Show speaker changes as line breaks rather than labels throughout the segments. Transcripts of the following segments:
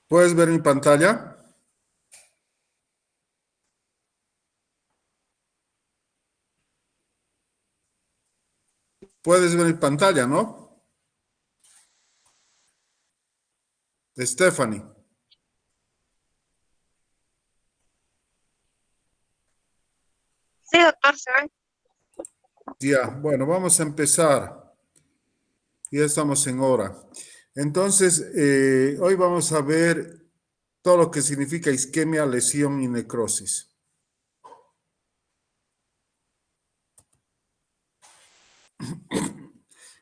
¿Puedes ver mi pantalla? Puedes ver mi pantalla, ¿no? Stephanie.
Sí, doctor, se ve.
Ya, bueno, vamos a empezar. Ya estamos en hora. Entonces, hoy vamos a ver todo lo que significa isquemia, lesión y necrosis.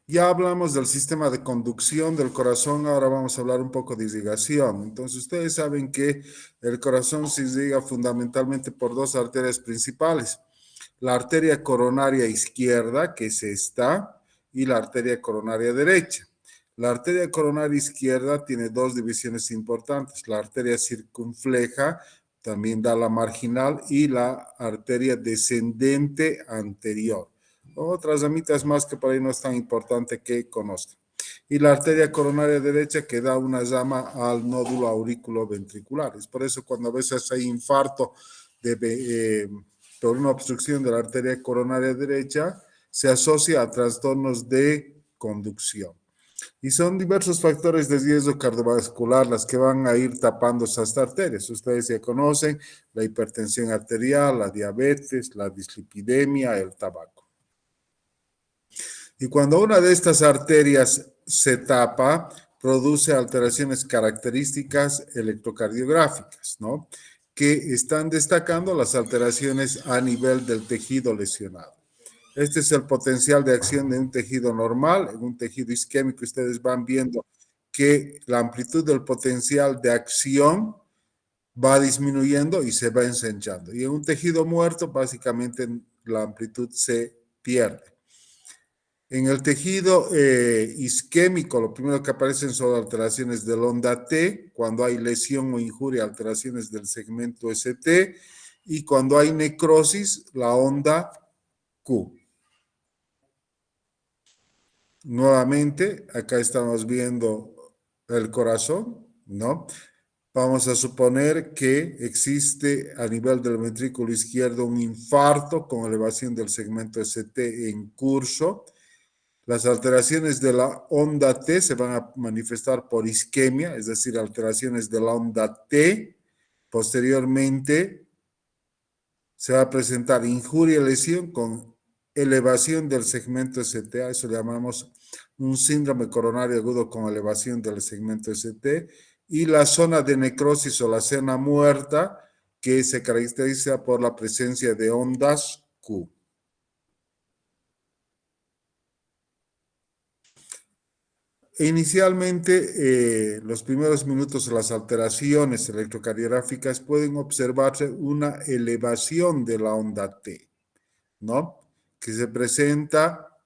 Ya hablamos del sistema de conducción del corazón, ahora vamos a hablar un poco de irrigación. Entonces, ustedes saben que el corazón se irriga fundamentalmente por dos arterias principales. La arteria coronaria izquierda, que es esta, y la arteria coronaria derecha. La arteria coronaria izquierda tiene dos divisiones importantes, la arteria circunfleja, también da la marginal, y la arteria descendente anterior. Otras ramitas más que por ahí no es tan importante que conozcan. Y la arteria coronaria derecha que da una rama al nódulo auriculoventricular. Es por eso cuando a veces hay infarto por una obstrucción de la arteria coronaria derecha, se asocia a trastornos de conducción. Y son diversos factores de riesgo cardiovascular las que van a ir tapando esas arterias. Ustedes ya conocen la hipertensión arterial, la diabetes, la dislipidemia, el tabaco. Y cuando una de estas arterias se tapa, produce alteraciones características electrocardiográficas, ¿no? Que están destacando las alteraciones a nivel del tejido lesionado. Este es el potencial de acción de un tejido normal. En un tejido isquémico ustedes van viendo que la amplitud del potencial de acción va disminuyendo y se va ensanchando. Y en un tejido muerto, básicamente la amplitud se pierde. En el tejido isquémico, lo primero que aparecen son alteraciones del onda T, cuando hay lesión o injuria, alteraciones del segmento ST, y cuando hay necrosis, la onda Q. Nuevamente, acá estamos viendo el corazón, ¿no? Vamos a suponer que existe a nivel del ventrículo izquierdo un infarto con elevación del segmento ST en curso. Las alteraciones de la onda T se van a manifestar por isquemia, es decir, alteraciones de la onda T. Posteriormente, se va a presentar injuria y lesión con elevación del segmento ST, a eso le llamamos un síndrome coronario agudo con elevación del segmento ST, y la zona de necrosis o la zona muerta, que se caracteriza por la presencia de ondas Q. Inicialmente, los primeros minutos de las alteraciones electrocardiográficas pueden observarse una elevación de la onda T, ¿no? Que se presenta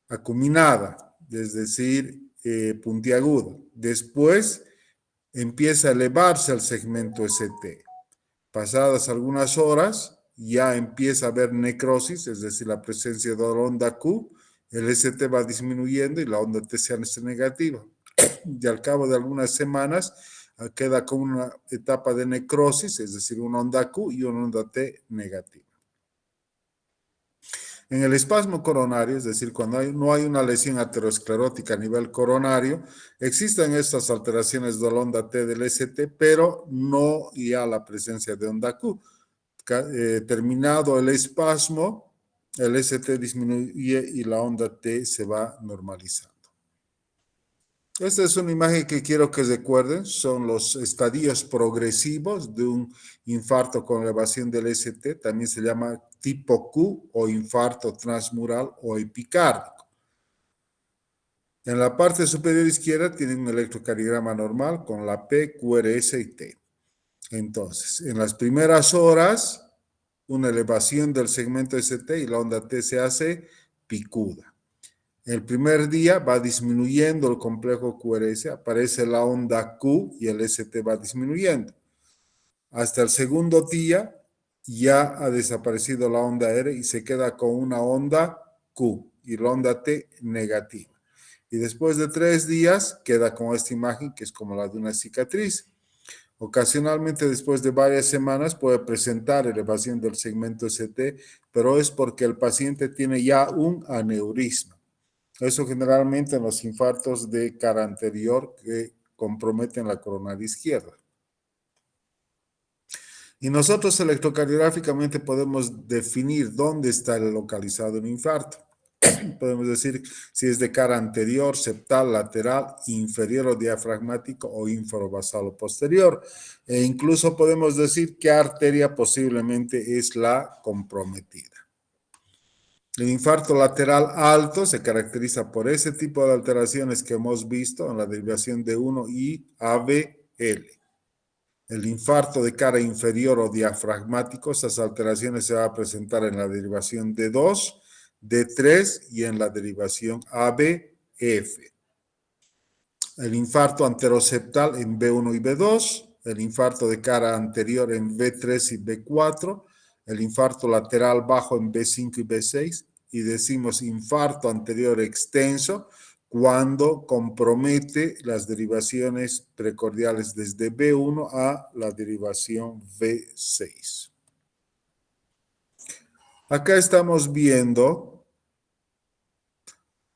acuminada, es decir, puntiaguda. Después empieza a elevarse el segmento ST. Pasadas algunas horas, ya empieza a haber necrosis, es decir, la presencia de la onda Q, el ST va disminuyendo y la onda T se hace negativa. Y al cabo de algunas semanas queda con una etapa de necrosis, es decir, una onda Q y una onda T negativa. En el espasmo coronario, es decir, cuando no hay una lesión aterosclerótica a nivel coronario, existen estas alteraciones de la onda T del ST, pero no ya la presencia de onda Q. Terminado el espasmo, el ST disminuye y la onda T se va normalizando. Esta es una imagen que quiero que recuerden, son los estadios progresivos de un infarto con elevación del ST, también se llama tipo Q o infarto transmural o epicárdico. En la parte superior izquierda tienen un electrocardiograma normal con la P, QRS y T. Entonces, en las primeras horas, una elevación del segmento ST y la onda T se hace picuda. El primer día va disminuyendo el complejo QRS, aparece la onda Q y el ST va disminuyendo. Hasta el segundo día ya ha desaparecido la onda R y se queda con una onda Q y la onda T negativa. Y después de 3 días queda con esta imagen que es como la de una cicatriz. Ocasionalmente, después de varias semanas, puede presentar elevación del segmento ST, pero es porque el paciente tiene ya un aneurisma. Eso generalmente en los infartos de cara anterior que comprometen la coronaria izquierda. Y nosotros electrocardiográficamente podemos definir dónde está localizado el infarto. Podemos decir si es de cara anterior, septal, lateral, inferior o diafragmático o ínfero-basal o posterior. E incluso podemos decir qué arteria posiblemente es la comprometida. El infarto lateral alto se caracteriza por ese tipo de alteraciones que hemos visto en la derivación de 1 y ABL. El infarto de cara inferior o diafragmático, esas alteraciones se van a presentar en la derivación D2, D3 y en la derivación ABF. El infarto anteroseptal en B1 y B2, el infarto de cara anterior en B3 y B4, el infarto lateral bajo en B5 y B6, y decimos infarto anterior extenso cuando compromete las derivaciones precordiales desde B1 a la derivación B6. Acá estamos viendo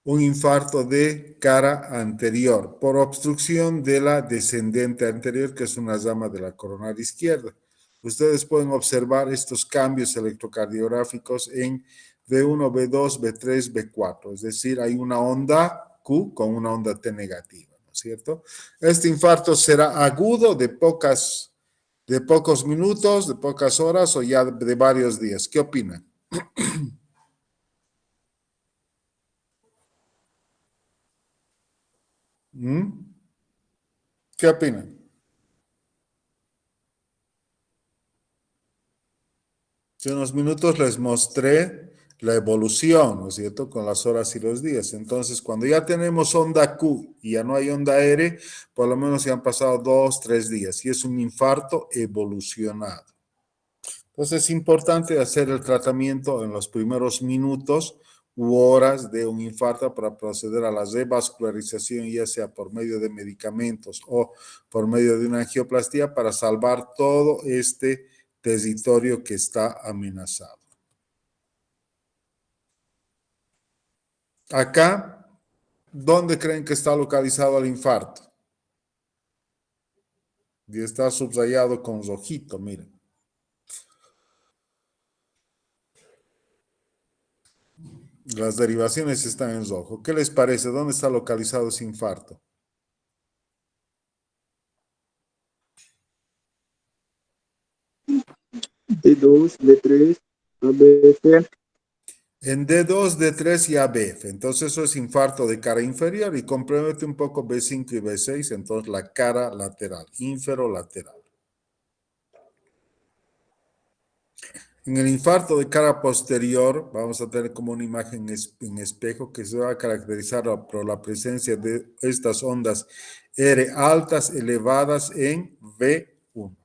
un infarto de cara anterior por obstrucción de la descendente anterior, que es una rama de la coronaria izquierda. Ustedes pueden observar estos cambios electrocardiográficos en B1, B2, B3, B4, es decir, hay una onda Q con una onda T negativa, ¿no es cierto? Este infarto será agudo de pocos minutos, de pocas horas o ya de varios días. ¿Qué opinan? ¿Qué opinan? Hace unos minutos les mostré la evolución, ¿no es cierto?, con las horas y los días. Entonces, cuando ya tenemos onda Q y ya no hay onda R, por lo menos ya han pasado 2, 3 días y es un infarto evolucionado. Entonces, es importante hacer el tratamiento en los primeros minutos u horas de un infarto para proceder a la revascularización, ya sea por medio de medicamentos o por medio de una angioplastía para salvar todo este territorio que está amenazado. Acá, ¿dónde creen que está localizado el infarto? Y está subrayado con rojito, miren. Las derivaciones están en rojo. ¿Qué les parece? ¿Dónde está localizado ese infarto?
D2, D3, ABF.
En D2, D3 y ABF. Entonces eso es infarto de cara inferior y compromete un poco B5 y B6, entonces la cara lateral, inferolateral. En el infarto de cara posterior vamos a tener como una imagen en espejo que se va a caracterizar por la presencia de estas ondas R altas elevadas en V1.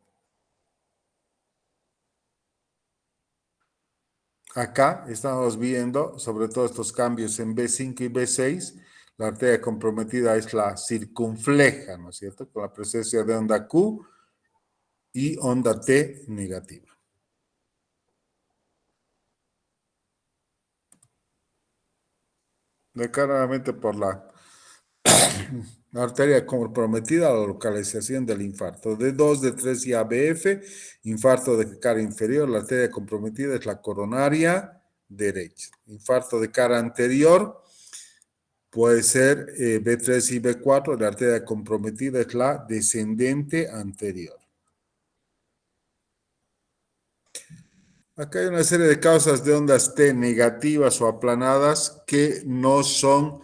Acá estamos viendo sobre todo estos cambios en B5 y B6. La arteria comprometida es la circunfleja, ¿no es cierto? Con la presencia de onda Q y onda T negativa. De acá nuevamente por la arteria comprometida a la localización del infarto. D2, D3 y ABF, infarto de cara inferior, la arteria comprometida es la coronaria derecha. Infarto de cara anterior puede ser B3 y B4, la arteria comprometida es la descendente anterior. Acá hay una serie de causas de ondas T negativas o aplanadas que no son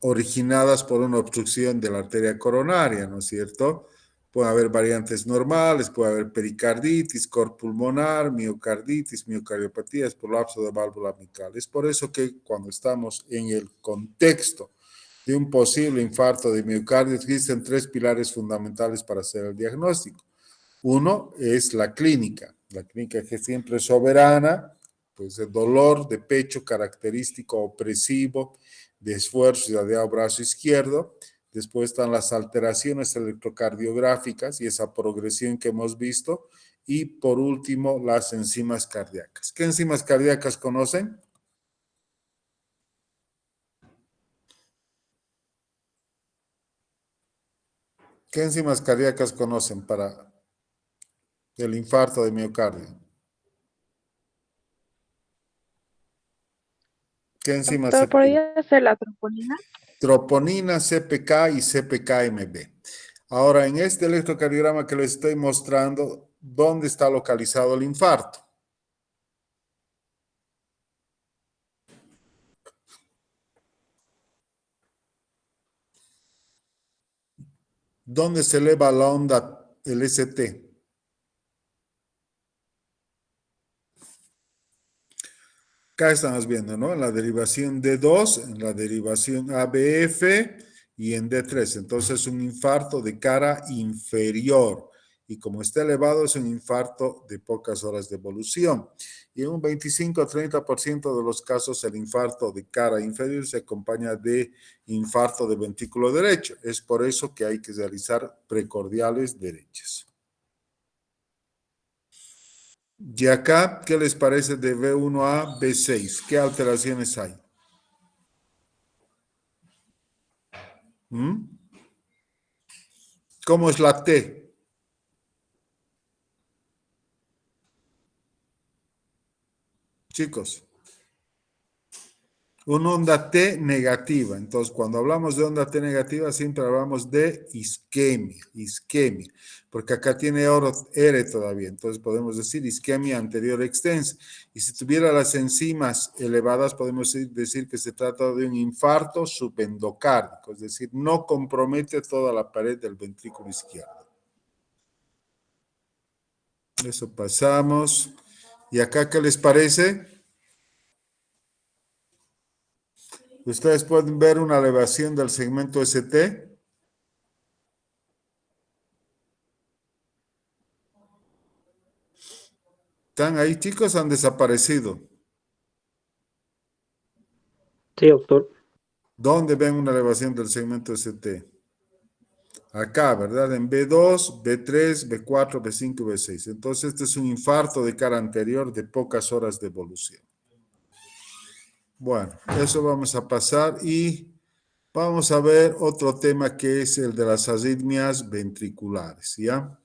originadas por una obstrucción de la arteria coronaria, ¿no es cierto? Puede haber variantes normales, puede haber pericarditis, cor pulmonar, miocarditis, miocardiopatías, prolapso de válvula mitral. Es por eso que cuando estamos en el contexto de un posible infarto de miocardio, existen 3 pilares fundamentales para hacer el diagnóstico. Uno es la clínica que siempre es soberana, pues el dolor de pecho característico opresivo, de esfuerzo irradiado brazo izquierdo. Después están las alteraciones electrocardiográficas y esa progresión que hemos visto. Y por último, las enzimas cardíacas. ¿Qué enzimas cardíacas conocen? ¿Qué enzimas cardíacas conocen para el infarto de miocardio? ¿Qué enzimas se
Doctor, ¿podría ser la troponina?
Troponina, CPK y CPKMB. Ahora, en este electrocardiograma que les estoy mostrando, ¿dónde está localizado el infarto? ¿Dónde se eleva la onda, el ST? Acá estamos viendo, ¿no? En la derivación D2, en la derivación ABF y en D3. Entonces, un infarto de cara inferior. Y como está elevado, es un infarto de pocas horas de evolución. Y en un 25 a 30% de los casos, el infarto de cara inferior se acompaña de infarto de ventrículo derecho. Es por eso que hay que realizar precordiales derechas. Y acá, ¿qué les parece de B1 a B6? ¿Qué alteraciones hay? ¿Mm? ¿Cómo es la T? Chicos, una onda T negativa. Entonces, cuando hablamos de onda T negativa, siempre hablamos de isquemia, porque acá tiene R todavía. Entonces, podemos decir isquemia anterior extensa. Y si tuviera las enzimas elevadas, podemos decir que se trata de un infarto subendocárdico, es decir, no compromete toda la pared del ventrículo izquierdo. Eso pasamos. ¿Y acá qué les parece? Ustedes pueden ver una elevación del segmento ST. ¿Están ahí, chicos? ¿Han desaparecido?
Sí, doctor.
¿Dónde ven una elevación del segmento ST? Acá, ¿verdad? En B2, B3, B4, B5, B6. Entonces, este es un infarto de cara anterior de pocas horas de evolución. Bueno, eso vamos a pasar y vamos a ver otro tema que es el de las arritmias ventriculares, ¿ya?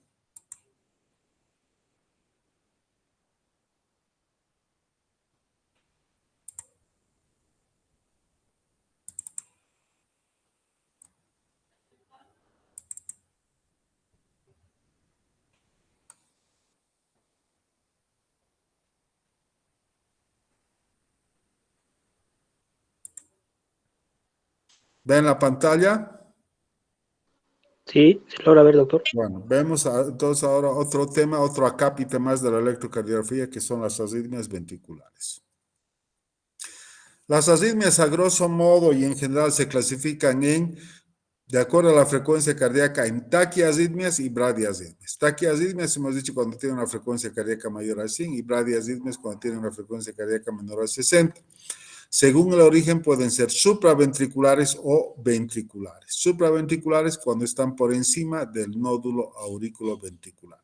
¿Ven la pantalla?
Sí, se logra ver, doctor.
Bueno, vemos entonces ahora otro tema, otro acápite más de la electrocardiografía, que son las arritmias ventriculares. Las arritmias, a grosso modo y en general, se clasifican de acuerdo a la frecuencia cardíaca, en taquiarritmias y bradiarritmias. Taquiarritmias hemos dicho cuando tiene una frecuencia cardíaca mayor a 100 y bradiarritmias cuando tiene una frecuencia cardíaca menor a 60. Según el origen, pueden ser supraventriculares o ventriculares. Supraventriculares cuando están por encima del nódulo aurículo-ventricular.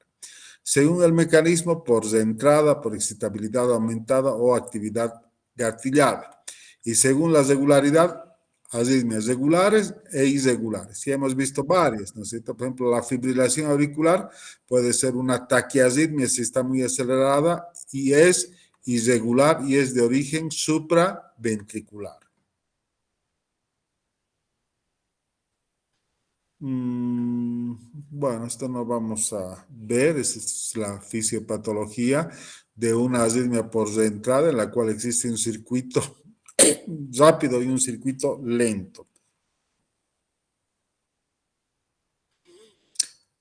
Según el mecanismo, por reentrada, por excitabilidad aumentada o actividad gatillada. Y según la regularidad, arritmias regulares e irregulares. Ya hemos visto varias, ¿no es cierto? Por ejemplo, la fibrilación auricular puede ser una taquiarritmia si está muy acelerada y es irregular y es de origen supraventricular. Bueno, esto no vamos a ver, esa es la fisiopatología de una arritmia por reentrada en la cual existe un circuito rápido y un circuito lento.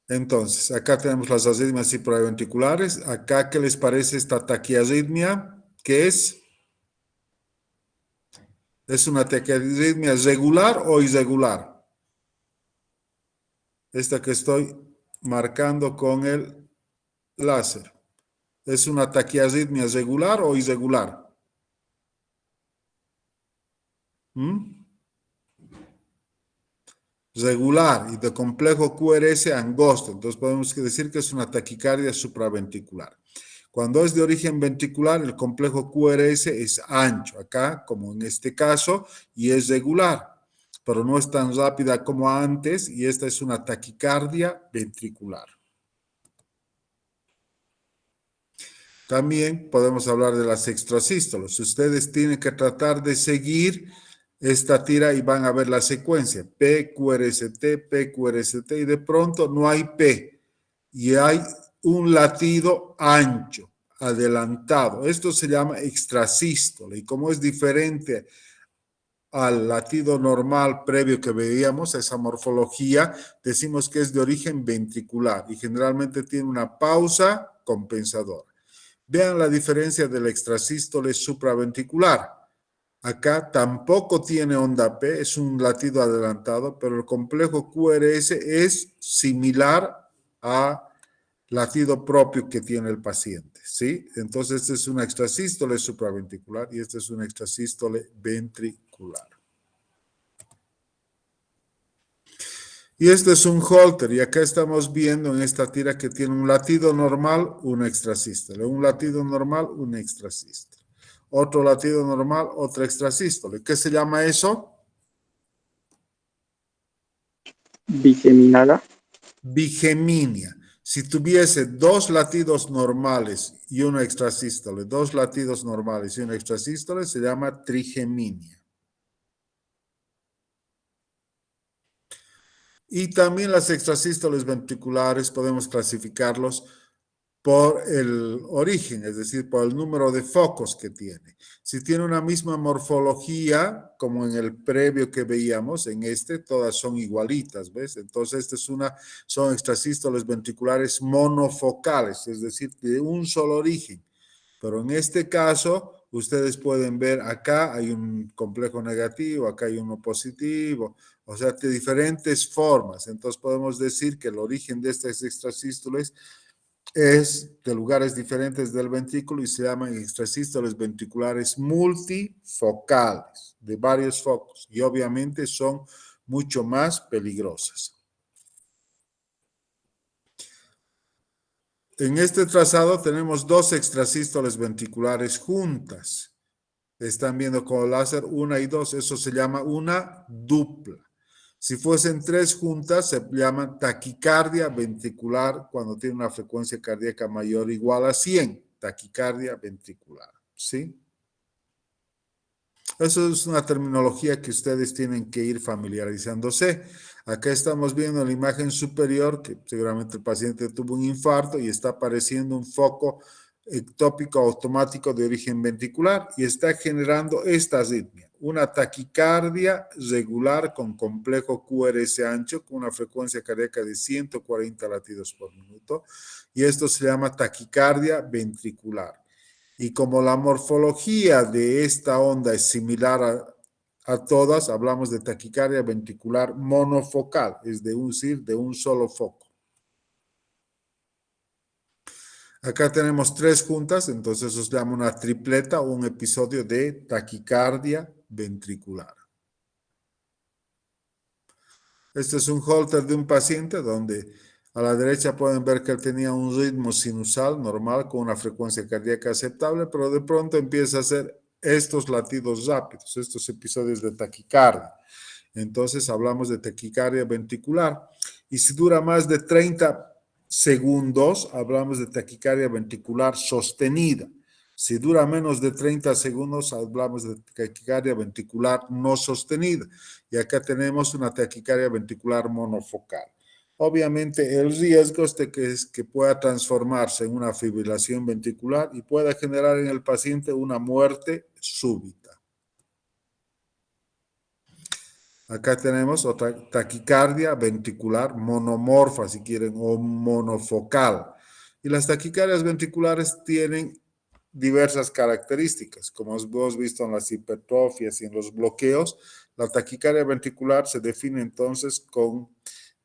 Entonces, acá tenemos las arritmias supraventriculares. Acá, ¿qué les parece esta taquiarritmia? ¿Qué es? ¿Es una taquiarritmia regular o irregular? Esta que estoy marcando con el láser. ¿Es una taquiarritmia regular o irregular? ¿Mm? regular y de complejo QRS angosto. Entonces podemos decir que es una taquicardia supraventricular. Cuando es de origen ventricular, el complejo QRS es ancho, acá como en este caso, y es regular, pero no es tan rápida como antes, y esta es una taquicardia ventricular. También podemos hablar de las extrasístoles. Ustedes tienen que tratar de seguir esta tira y van a ver la secuencia. P, QRST, P, QRST, y de pronto no hay P. Y hay un latido ancho, adelantado. Esto se llama extrasístole. Y como es diferente al latido normal previo que veíamos, esa morfología, decimos que es de origen ventricular y generalmente tiene una pausa compensadora. Vean la diferencia del extrasístole supraventricular. Acá tampoco tiene onda P, es un latido adelantado, pero el complejo QRS es similar a latido propio que tiene el paciente, ¿sí? Entonces, este es una extrasístole supraventricular y este es una extrasístole ventricular. Y este es un Holter, y acá estamos viendo en esta tira que tiene un latido normal, un extrasístole, un latido normal, un extrasístole. Otro latido normal, otra extrasístole. ¿Qué se llama eso?
Bigeminada.
Bigeminia. Si tuviese dos latidos normales y una extrasístole, dos latidos normales y una extrasístole, se llama trigeminia. Y también las extrasístoles ventriculares podemos clasificarlos por el origen, es decir, por el número de focos que tiene. Si tiene una misma morfología, como en el previo que veíamos, en este, todas son igualitas, ¿ves? Entonces, son extrasístoles ventriculares monofocales, es decir, de un solo origen. Pero en este caso, ustedes pueden ver acá hay un complejo negativo, acá hay uno positivo, o sea, de diferentes formas. Entonces, podemos decir que el origen de estas extrasístoles es de lugares diferentes del ventrículo y se llaman extrasístoles ventriculares multifocales, de varios focos, y obviamente son mucho más peligrosas. En este trazado tenemos dos extrasístoles ventriculares juntas. Están viendo con láser 1 y 2, eso se llama una dupla. Si fuesen tres juntas, se llama taquicardia ventricular cuando tiene una frecuencia cardíaca mayor o igual a 100, taquicardia ventricular, ¿sí? Eso es una terminología que ustedes tienen que ir familiarizándose. Acá estamos viendo en la imagen superior que seguramente el paciente tuvo un infarto y está apareciendo un foco ectópico automático de origen ventricular y está generando esta arritmia, una taquicardia regular con complejo QRS ancho con una frecuencia cardíaca de 140 latidos por minuto y esto se llama taquicardia ventricular. Y como la morfología de esta onda es similar a todas, hablamos de taquicardia ventricular monofocal, es de un solo foco. Acá tenemos tres juntas, entonces eso se llama una tripleta o un episodio de taquicardia ventricular. Este es un Holter de un paciente donde a la derecha pueden ver que él tenía un ritmo sinusal normal con una frecuencia cardíaca aceptable, pero de pronto empieza a hacer estos latidos rápidos, estos episodios de taquicardia. Entonces hablamos de taquicardia ventricular. Y si dura más de 30 segundos, hablamos de taquicardia ventricular sostenida. Si dura menos de 30 segundos, hablamos de taquicardia ventricular no sostenida. Y acá tenemos una taquicardia ventricular monofocal. Obviamente, el riesgo es de que pueda transformarse en una fibrilación ventricular y pueda generar en el paciente una muerte súbita. Acá tenemos otra taquicardia ventricular monomorfa, si quieren, o monofocal. Y las taquicardias ventriculares tienen diversas características. Como hemos visto en las hipertrofias y en los bloqueos, la taquicardia ventricular se define entonces con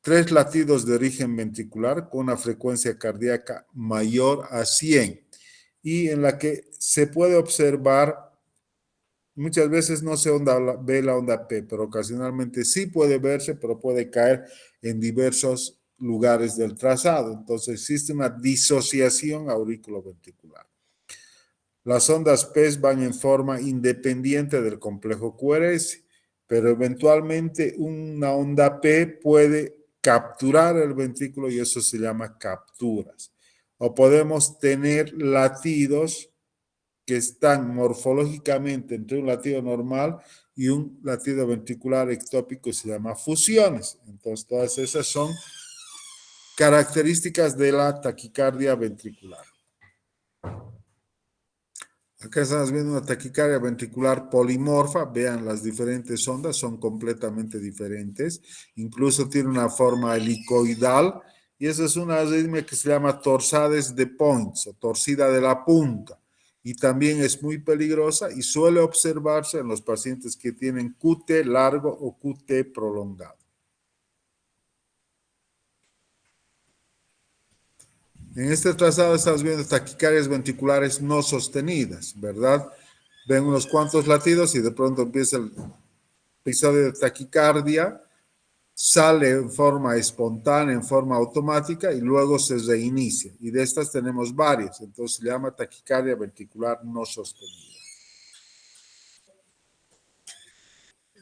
3 latidos de origen ventricular con una frecuencia cardíaca mayor a 100 y en la que se puede observar muchas veces no se ve la onda P, pero ocasionalmente sí puede verse, pero puede caer en diversos lugares del trazado. Entonces existe una disociación auriculoventricular. Las ondas P van en forma independiente del complejo QRS, pero eventualmente una onda P puede capturar el ventrículo y eso se llama capturas. O podemos tener latidos que están morfológicamente entre un latido normal y un latido ventricular ectópico, se llama fusiones. Entonces, todas esas son características de la taquicardia ventricular. Acá estamos viendo una taquicardia ventricular polimorfa. Vean las diferentes ondas, son completamente diferentes. Incluso tiene una forma helicoidal. Y esa es una arritmia que se llama torsades de points o torcida de la punta. Y también es muy peligrosa y suele observarse en los pacientes que tienen QT largo o QT prolongado. En este trazado estamos viendo taquicardias ventriculares no sostenidas, ¿verdad? Ven unos cuantos latidos y de pronto empieza el episodio de taquicardia, sale en forma espontánea, en forma automática y luego se reinicia. Y de estas tenemos varias, entonces se llama taquicardia ventricular no sostenida.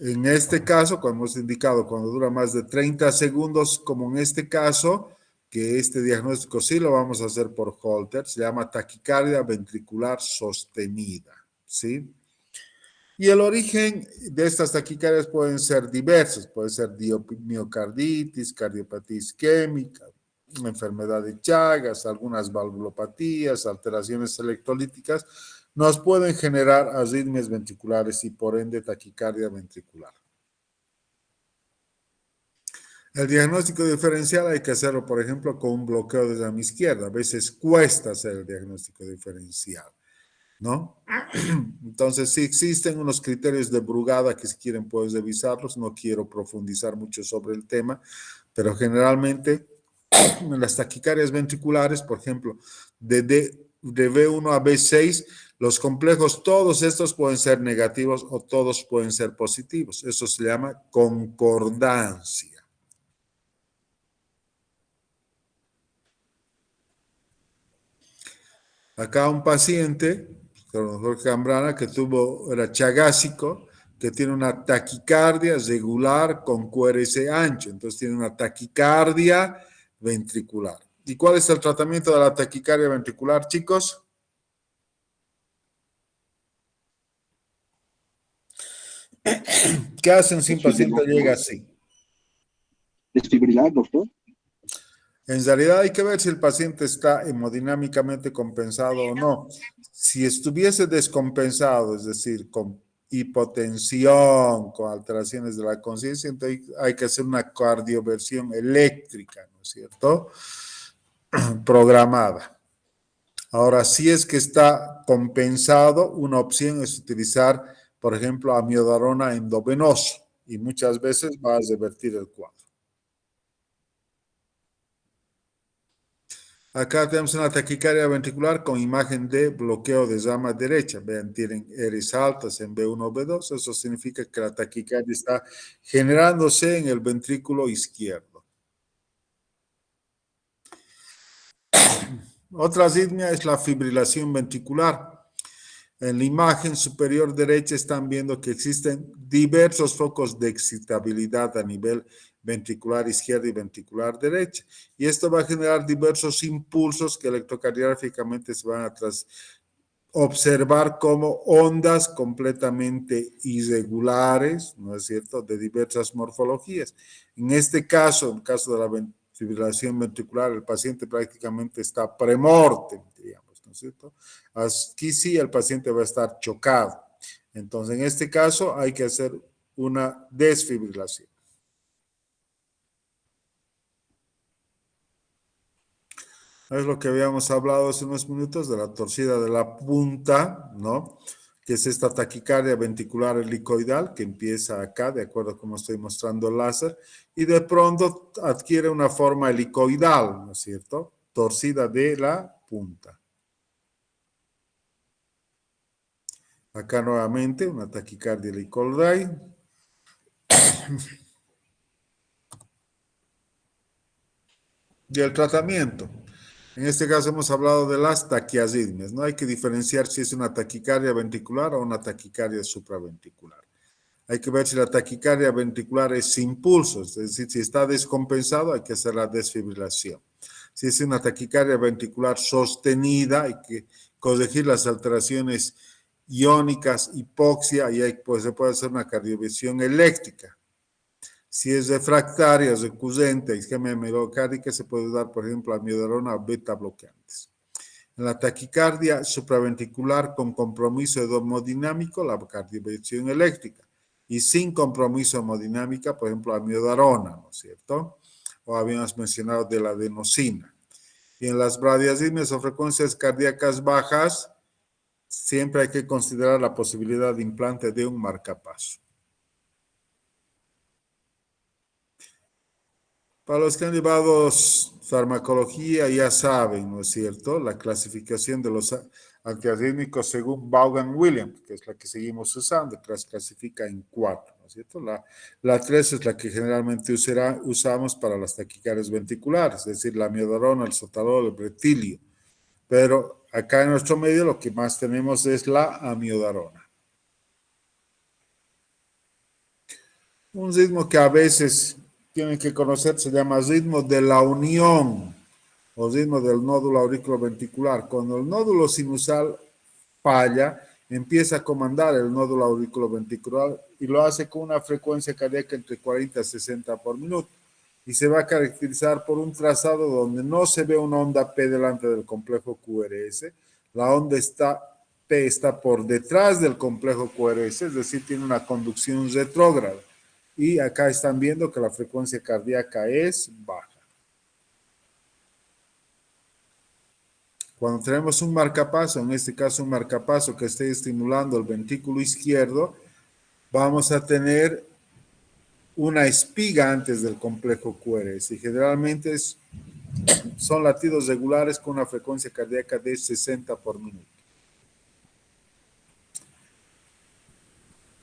En este caso, como hemos indicado, cuando dura más de 30 segundos, como en este caso, que este diagnóstico sí lo vamos a hacer por Holter, se llama taquicardia ventricular sostenida, ¿sí? Y el origen de estas taquicardias pueden ser diversos, puede ser miocarditis, cardiopatía isquémica, enfermedad de Chagas, algunas valvulopatías, alteraciones electrolíticas, nos pueden generar arritmias ventriculares y por ende taquicardia ventricular. El diagnóstico diferencial hay que hacerlo, por ejemplo, con un bloqueo de llama izquierda. A veces cuesta hacer el diagnóstico diferencial, ¿no? Entonces, sí existen unos criterios de Brugada que si quieren puedes revisarlos. No quiero profundizar mucho sobre el tema, pero generalmente en las taquicardias ventriculares, por ejemplo, de V1 a V6, los complejos, todos estos pueden ser negativos o todos pueden ser positivos. Eso se llama concordancia. Acá un paciente, Jorge Zambrana, que era chagásico, que tiene una taquicardia regular con QRS ancho, entonces tiene una taquicardia ventricular. ¿Y cuál es el tratamiento de la taquicardia ventricular, chicos? ¿Qué hacen si un paciente llega así?
Desfibrilar, doctor.
En realidad hay que ver si el paciente está hemodinámicamente compensado o no. Si estuviese descompensado, es decir, con hipotensión, con alteraciones de la conciencia, entonces hay que hacer una cardioversión eléctrica, ¿no es cierto? Programada. Ahora, si es que está compensado, una opción es utilizar, por ejemplo, amiodarona endovenoso y muchas veces va a revertir el cuadro. Acá tenemos una taquicardia ventricular con imagen de bloqueo de llama derecha. Vean, tienen Rs altas en B1 o B2. Eso significa que la taquicardia está generándose en el ventrículo izquierdo. Otra arritmia es la fibrilación ventricular. En la imagen superior derecha están viendo que existen diversos focos de excitabilidad a nivel ventricular izquierda y ventricular derecha. Y esto va a generar diversos impulsos que electrocardiográficamente se van a observar como ondas completamente irregulares, ¿no es cierto?, de diversas morfologías. En este caso, en el caso de la fibrilación ventricular, el paciente prácticamente está premortem, digamos, ¿no es cierto? Aquí sí el paciente va a estar chocado. Entonces, en este caso hay que hacer una desfibrilación. Es lo que habíamos hablado hace unos minutos de la torcida de la punta, ¿no? Que es esta taquicardia ventricular helicoidal que empieza acá, de acuerdo a cómo estoy mostrando el láser, y de pronto adquiere una forma helicoidal, ¿no es cierto? Torcida de la punta. Acá nuevamente una taquicardia Licol-Ray. Y el tratamiento. En este caso hemos hablado de las taquiarritmias. No hay que diferenciar si es una taquicardia ventricular o una taquicardia supraventricular. Hay que ver si la taquicardia ventricular es sin pulsos, es decir, si está descompensado hay que hacer la desfibrilación. Si es una taquicardia ventricular sostenida, hay que corregir las alteraciones iónicas, hipoxia, y pues, se puede hacer una cardiovisión eléctrica. Si es refractaria, recurrente, isquemia miocárdica, se puede dar, por ejemplo, amiodarona o beta bloqueantes. En la taquicardia supraventricular con compromiso hemodinámico, la cardiovisión eléctrica. Y sin compromiso hemodinámica, por ejemplo, amiodarona, ¿no es cierto? O habíamos mencionado de la adenosina. Y en las bradiarritmias o frecuencias cardíacas bajas, siempre hay que considerar la posibilidad de implante de un marcapaso. Para los que han llevado farmacología ya saben, ¿no es cierto? La clasificación de los antiarrítmicos según Vaughan-Williams, que es la que seguimos usando, que las clasifica en 4, ¿no es cierto? La 3 es la que generalmente usamos para las taquicardias ventriculares, es decir, la amiodarona, el sotalol, el bretilio. Pero acá en nuestro medio lo que más tenemos es la amiodarona. Un ritmo que a veces tienen que conocer se llama ritmo de la unión o ritmo del nódulo auriculoventricular. Cuando el nódulo sinusal falla, empieza a comandar el nódulo auriculoventricular y lo hace con una frecuencia cardíaca entre 40 y 60 por minuto. Y se va a caracterizar por un trazado donde no se ve una onda P delante del complejo QRS. La onda P está por detrás del complejo QRS, es decir, tiene una conducción retrógrada. Y acá están viendo que la frecuencia cardíaca es baja. Cuando tenemos un marcapaso, en este caso un marcapaso que esté estimulando el ventrículo izquierdo, vamos a tener una espiga antes del complejo QRS. Y generalmente son latidos regulares con una frecuencia cardíaca de 60 por minuto.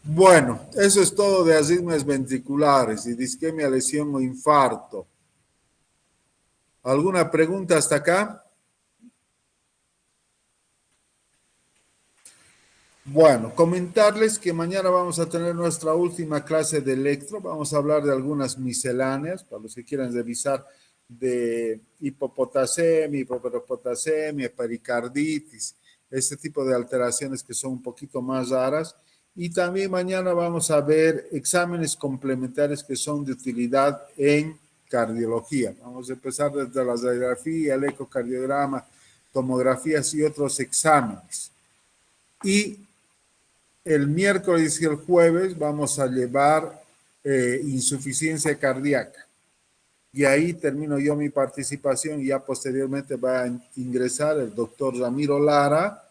Bueno, eso es todo de arritmias ventriculares y de isquemia, lesión o infarto. ¿Alguna pregunta hasta acá? Bueno, comentarles que mañana vamos a tener nuestra última clase de electro. Vamos a hablar de algunas misceláneas, para los que quieran revisar, de hipopotasemia, hipopotasemia, pericarditis, este tipo de alteraciones que son un poquito más raras. Y también mañana vamos a ver exámenes complementarios que son de utilidad en cardiología. Vamos a empezar desde la radiografía, el ecocardiograma, tomografías y otros exámenes. Y el miércoles y el jueves vamos a llevar insuficiencia cardíaca. Y ahí termino yo mi participación y ya posteriormente va a ingresar el doctor Ramiro Lara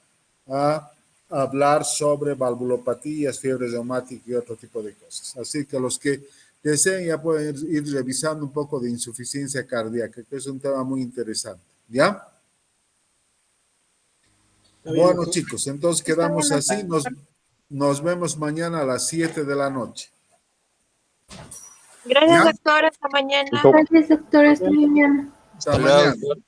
a hablar sobre valvulopatías, fiebre reumática y otro tipo de cosas. Así que los que deseen ya pueden ir revisando un poco de insuficiencia cardíaca, que es un tema muy interesante. ¿Ya? Bueno, chicos, entonces quedamos así. Nos vemos mañana a las 7 de la noche.
Gracias,
¿Ya?
doctor. Hasta mañana.
Listo.
Gracias, doctor. Hasta mañana.
Hasta mañana.
Doctor.